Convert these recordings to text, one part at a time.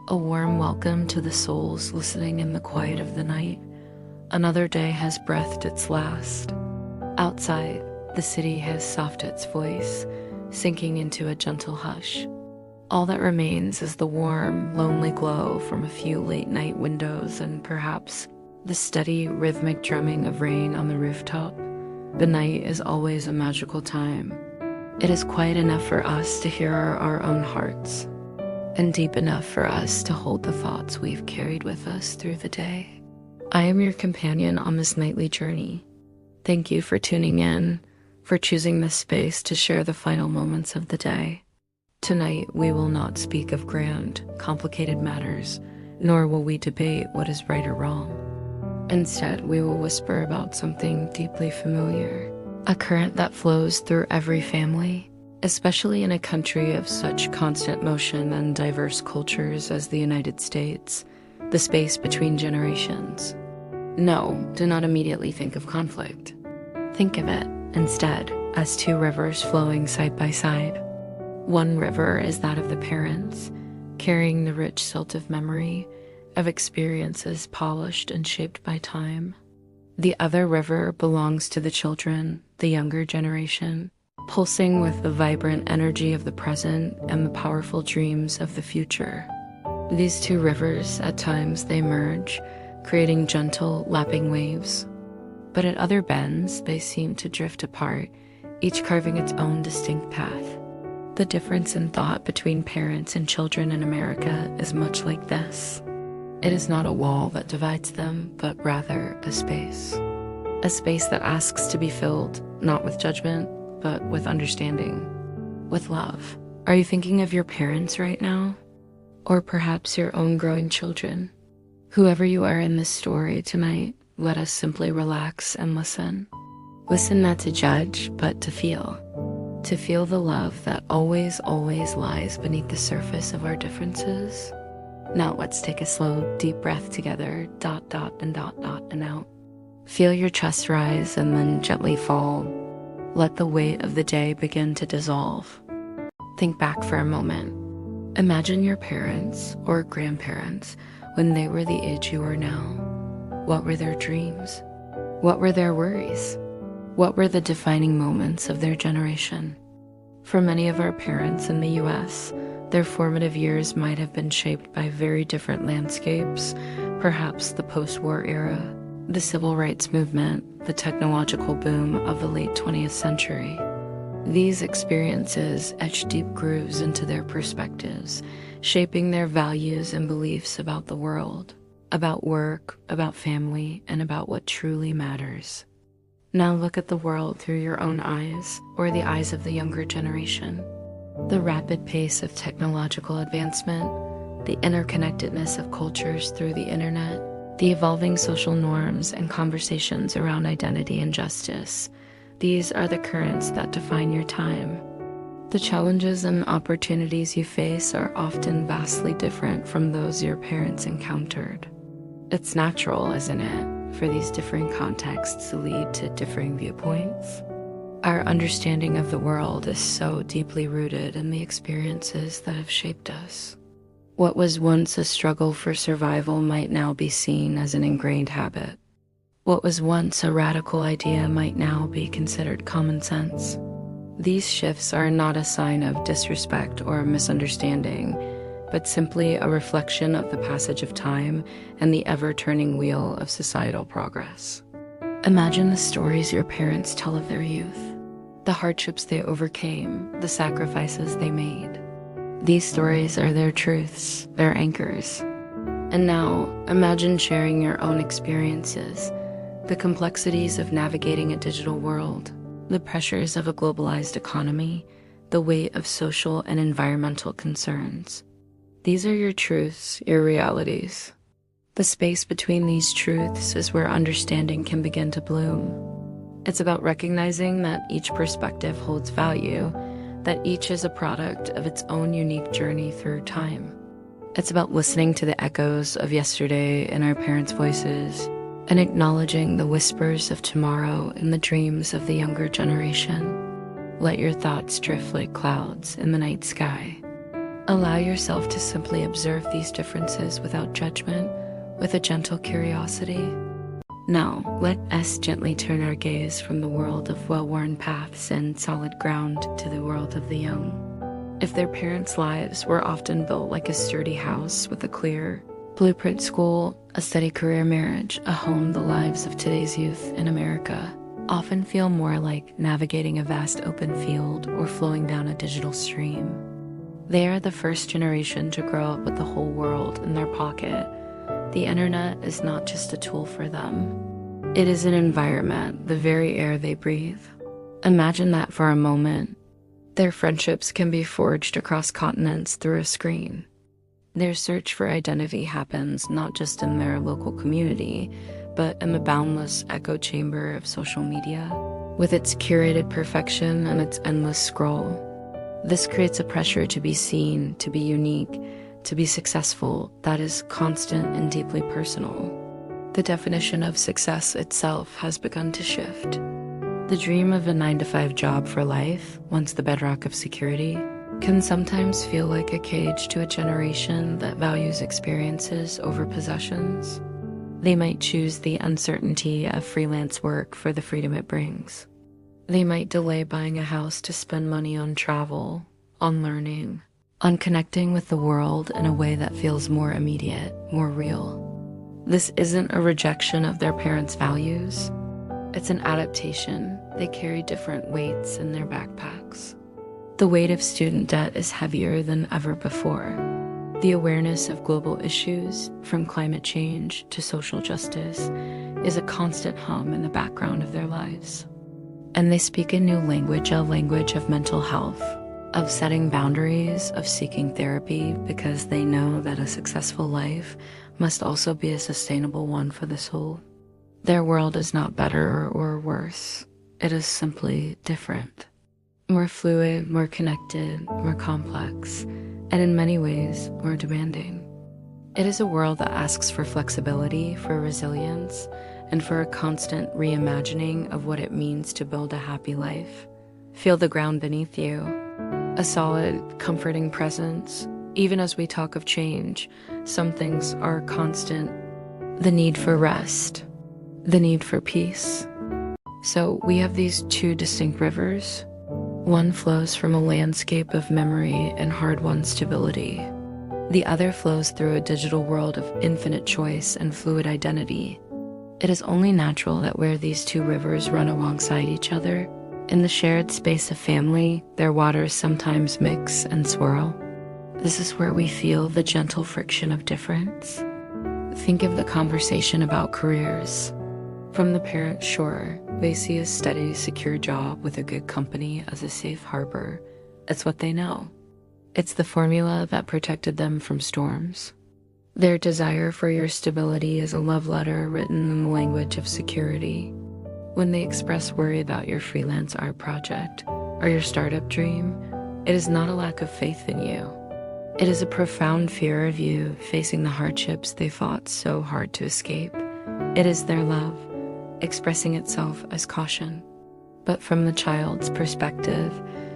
A warm welcome to the souls listening in the quiet of the night. Another day has breathed its last. Outside, the city has softened its voice, sinking into a gentle hush. All that remains is the warm, lonely glow from a few late-night windows and perhaps the steady, rhythmic drumming of rain on the rooftop. The night is always a magical time. It is quiet enough for us to hear our own hearts, and deep enough for us to hold the thoughts we've carried with us through the day. I am your companion on this nightly journey. Thank you for tuning in, for choosing this space to share the final moments of the day. Tonight, we will not speak of grand, complicated matters, nor will we debate what is right or wrong. Instead, we will whisper about something deeply familiar, a current that flows through every family, especially in a country of such constant motion and diverse cultures as the United States, the space between generations. No, do not immediately think of conflict. Think of it, instead, as two rivers flowing side by side. One river is that of the parents, carrying the rich silt of memory, of experiences polished and shaped by time. The other river belongs to the children, the younger generation, pulsing with the vibrant energy of the present and the powerful dreams of the future. These two rivers, at times, they merge, creating gentle, lapping waves. But at other bends, they seem to drift apart, each carving its own distinct path. The difference in thought between parents and children in America is much like this. It is not a wall that divides them, but rather a space. A space that asks to be filled, not with judgment, but with understanding, with love. Are you thinking of your parents right now? Or perhaps your own growing children? Whoever you are in this story tonight, let us simply relax and listen. Listen not to judge, but to feel. To feel the love that always, always lies beneath the surface of our differences. Now let's take a slow, deep breath together, dot, dot, and out. Feel your chest rise and then gently fall. Let the weight of the day begin to dissolve. Think back for a moment. Imagine your parents or grandparents when they were the age you are now. What were their dreams? What were their worries? What were the defining moments of their generation? For many of our parents in the US, their formative years might have been shaped by very different landscapes, perhaps the post-war era, the civil rights movement, the technological boom of the late 20th century. These experiences etched deep grooves into their perspectives, shaping their values and beliefs about the world, about work, about family, and about what truly matters. Now look at the world through your own eyes, or the eyes of the younger generation. The rapid pace of technological advancement, the interconnectedness of cultures through the internet, the evolving social norms and conversations around identity and justice. These are the currents that define your time. The challenges and opportunities you face are often vastly different from those your parents encountered. It's natural, isn't it, for these differing contexts to lead to differing viewpoints? Our understanding of the world is so deeply rooted in the experiences that have shaped us. What was once a struggle for survival might now be seen as an ingrained habit. What was once a radical idea might now be considered common sense. These shifts are not a sign of disrespect or misunderstanding, but simply a reflection of the passage of time and the ever-turning wheel of societal progress. Imagine the stories your parents tell of their youth, the hardships they overcame, the sacrifices they made. These stories are their truths, their anchors. And now, imagine sharing your own experiences, the complexities of navigating a digital world, the pressures of a globalized economy, the weight of social and environmental concerns. These are your truths, your realities. The space between these truths is where understanding can begin to bloom. It's about recognizing that each perspective holds value, that each is a product of its own unique journey through time. It's about listening to the echoes of yesterday in our parents' voices and acknowledging the whispers of tomorrow in the dreams of the younger generation. Let your thoughts drift like clouds in the night sky. Allow yourself to simply observe these differences without judgment, with a gentle curiosity. Now, let us gently turn our gaze from the world of well-worn paths and solid ground to the world of the young. If their parents' lives were often built like a sturdy house with a clear blueprint school, a steady career, marriage, a home, the lives of today's youth in America often feel more like navigating a vast open field or flowing down a digital stream. They are the first generation to grow up with the whole world in their pocket. The internet is not just a tool for them. It is an environment, the very air they breathe. Imagine that for a moment. Their friendships can be forged across continents through a screen. Their search for identity happens not just in their local community, but in the boundless echo chamber of social media, with its curated perfection and its endless scroll. This creates a pressure to be seen, to be unique, to be successful that is constant and deeply personal. The definition of success itself has begun to shift. The dream of a 9-to-5 job for life, once the bedrock of security, can sometimes feel like a cage to a generation that values experiences over possessions. They might choose the uncertainty of freelance work for the freedom it brings. They might delay buying a house to spend money on travel, on learning, on connecting with the world in a way that feels more immediate, more real. This isn't a rejection of their parents' values. It's an adaptation. They carry different weights in their backpacks. The weight of student debt is heavier than ever before. The awareness of global issues, from climate change to social justice, is a constant hum in the background of their lives. And they speak a new language, a language of mental health, of setting boundaries, of seeking therapy, because they know that a successful life must also be a sustainable one for the soul. Their world is not better or worse. It is simply different. More fluid, more connected, more complex, and in many ways, more demanding. It is a world that asks for flexibility, for resilience, and for a constant reimagining of what it means to build a happy life. Feel the ground beneath you, a solid, comforting presence. Even as we talk of change, some things are constant. The need for rest, the need for peace. So we have these two distinct rivers. One flows from a landscape of memory and hard-won stability. The other flows through a digital world of infinite choice and fluid identity. It is only natural that where these two rivers run alongside each other, in the shared space of family, their waters sometimes mix and swirl. This is where we feel the gentle friction of difference. Think of the conversation about careers. From the parent's shore, they see a steady, secure job with a good company as a safe harbor. It's what they know. It's the formula that protected them from storms. Their desire for your stability is a love letter written in the language of security. When they express worry about your freelance art project or your startup dream, it is not a lack of faith in you. It is a profound fear of you facing the hardships they fought so hard to escape. It is their love, expressing itself as caution. But from the child's perspective,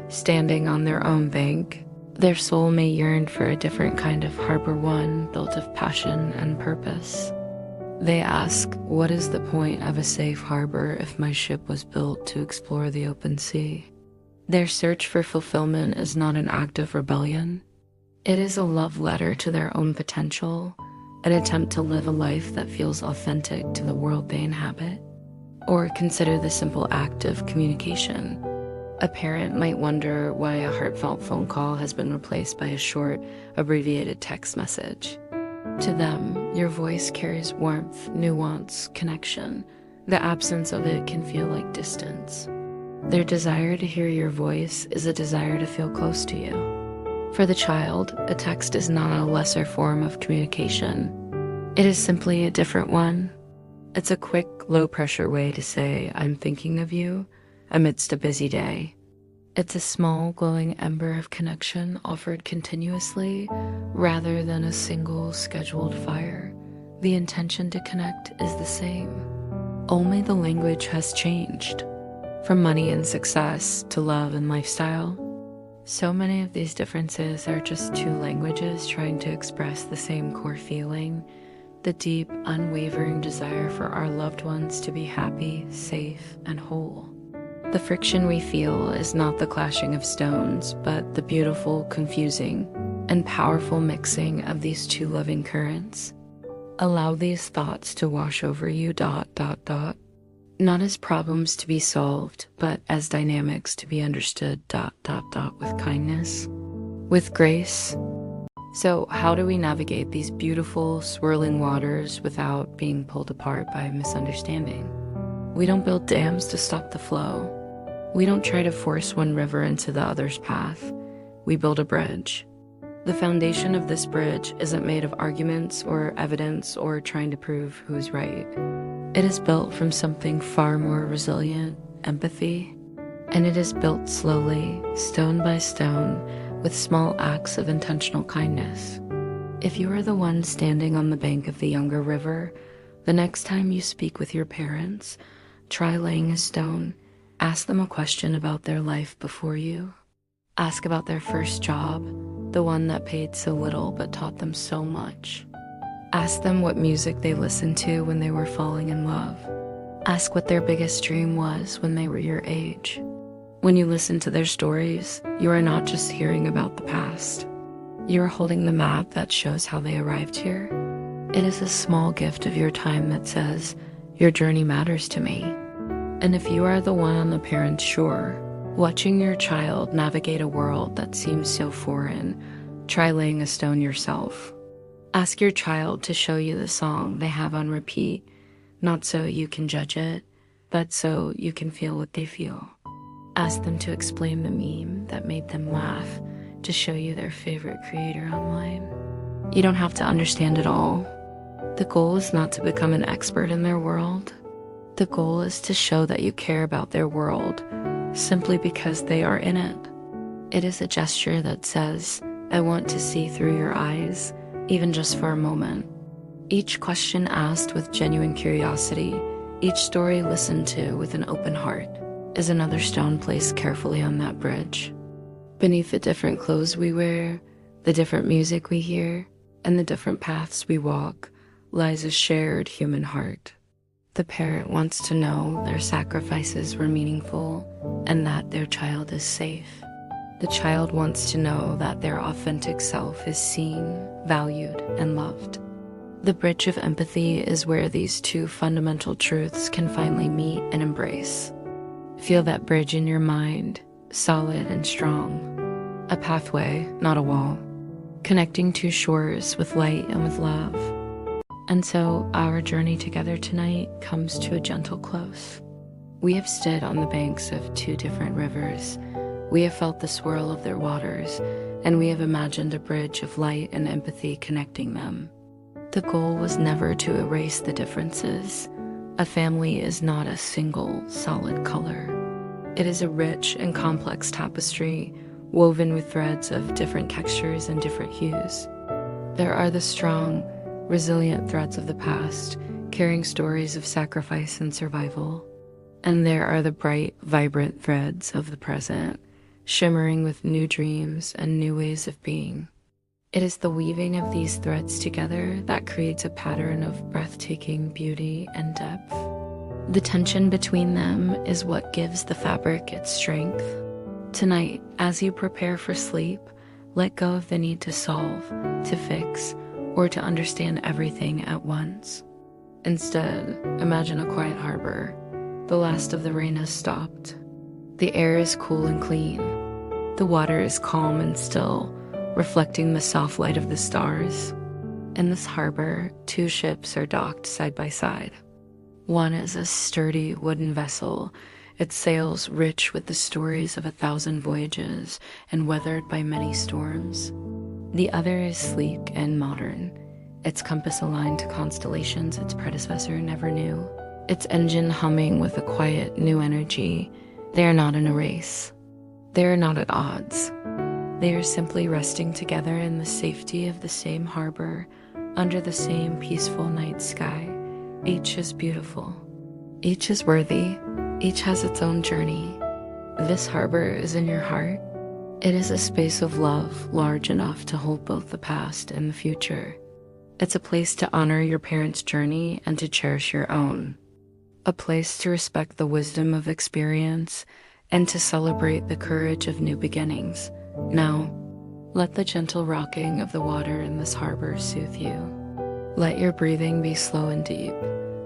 standing on their own bank, their soul may yearn for a different kind of harbor, one built of passion and purpose. They ask, what is the point of a safe harbor if my ship was built to explore the open sea? Their search for fulfillment is not an act of rebellion. It is a love letter to their own potential, an attempt to live a life that feels authentic to the world they inhabit. Or consider the simple act of communication. A parent might wonder why a heartfelt phone call has been replaced by a short, abbreviated text message. To them, your voice carries warmth, nuance, connection. The absence of it can feel like distance. Their desire to hear your voice is a desire to feel close to you. For the child, a text is not a lesser form of communication. It is simply a different one. It's a quick, low-pressure way to say, I'm thinking of you, amidst a busy day. It's a small, glowing ember of connection offered continuously, rather than a single, scheduled fire. The intention to connect is the same. Only the language has changed. From money and success to love and lifestyle. So many of these differences are just two languages trying to express the same core feeling, the deep, unwavering desire for our loved ones to be happy, safe, and whole. The friction we feel is not the clashing of stones, but the beautiful, confusing, and powerful mixing of these two loving currents. Allow these thoughts to wash over you, ... Not as problems to be solved, but as dynamics to be understood, ... with kindness, with grace. So how do we navigate these beautiful, swirling waters without being pulled apart by misunderstanding? We don't build dams to stop the flow. We don't try to force one river into the other's path. We build a bridge. The foundation of this bridge isn't made of arguments or evidence or trying to prove who's right. It is built from something far more resilient, empathy, and it is built slowly, stone by stone, with small acts of intentional kindness. If you are the one standing on the bank of the younger river, the next time you speak with your parents, try laying a stone. Ask them a question about their life before you. Ask about their first job, the one that paid so little but taught them so much. Ask them what music they listened to when they were falling in love. Ask what their biggest dream was when they were your age. When you listen to their stories, you are not just hearing about the past. You are holding the map that shows how they arrived here. It is a small gift of your time that says, your journey matters to me. And if you are the one on the parent's shore, watching your child navigate a world that seems so foreign, try laying a stone yourself. Ask your child to show you the song they have on repeat, not so you can judge it, but so you can feel what they feel. Ask them to explain the meme that made them laugh, to show you their favorite creator online. You don't have to understand it all. The goal is not to become an expert in their world. The goal is to show that you care about their world, simply because they are in it. It is a gesture that says, I want to see through your eyes, even just for a moment. Each question asked with genuine curiosity, each story listened to with an open heart, is another stone placed carefully on that bridge. Beneath the different clothes we wear, the different music we hear, and the different paths we walk, lies a shared human heart. The parent wants to know their sacrifices were meaningful and that their child is safe. The child wants to know that their authentic self is seen, valued, and loved. The bridge of empathy is where these two fundamental truths can finally meet and embrace. Feel that bridge in your mind, solid and strong. A pathway, not a wall. Connecting two shores with light and with love. And so our journey together tonight comes to a gentle close. We have stood on the banks of two different rivers. We have felt the swirl of their waters, and we have imagined a bridge of light and empathy connecting them. The goal was never to erase the differences. A family is not a single, solid color. It is a rich and complex tapestry, woven with threads of different textures and different hues. There are the strong, resilient threads of the past, carrying stories of sacrifice and survival. And there are the bright, vibrant threads of the present, shimmering with new dreams and new ways of being. It is the weaving of these threads together that creates a pattern of breathtaking beauty and depth. The tension between them is what gives the fabric its strength. Tonight, as you prepare for sleep, let go of the need to solve, to fix, or to understand everything at once. Instead, imagine a quiet harbor. The last of the rain has stopped. The air is cool and clean. The water is calm and still, reflecting the soft light of the stars. In this harbor, two ships are docked side by side. One is a sturdy wooden vessel, its sails rich with the stories of 1,000 voyages and weathered by many storms. The other is sleek and modern, its compass aligned to constellations its predecessor never knew, its engine humming with a quiet new energy. They are not in a race. They are not at odds. They are simply resting together in the safety of the same harbor, under the same peaceful night sky. Each is beautiful. Each is worthy. Each has its own journey. This harbor is in your heart. It is a space of love large enough to hold both the past and the future. It's a place to honor your parents' journey and to cherish your own. A place to respect the wisdom of experience and to celebrate the courage of new beginnings. Now, let the gentle rocking of the water in this harbor soothe you. Let your breathing be slow and deep.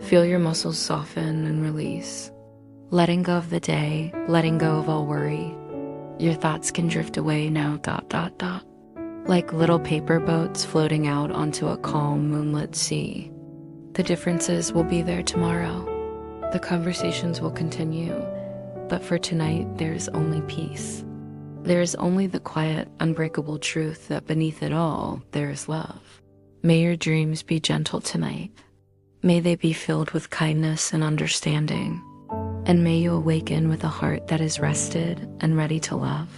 Feel your muscles soften and release. Letting go of the day, letting go of all worry. Your thoughts can drift away now, ... like little paper boats floating out onto a calm, moonlit sea. The differences will be there tomorrow. The conversations will continue, but for tonight, there is only peace. There is only the quiet, unbreakable truth that beneath it all, there is love. May your dreams be gentle tonight. May they be filled with kindness and understanding. And may you awaken with a heart that is rested and ready to love.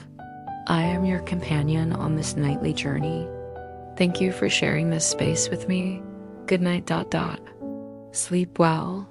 I am your companion on this nightly journey. Thank you for sharing this space with me. Good night, ... Sleep well.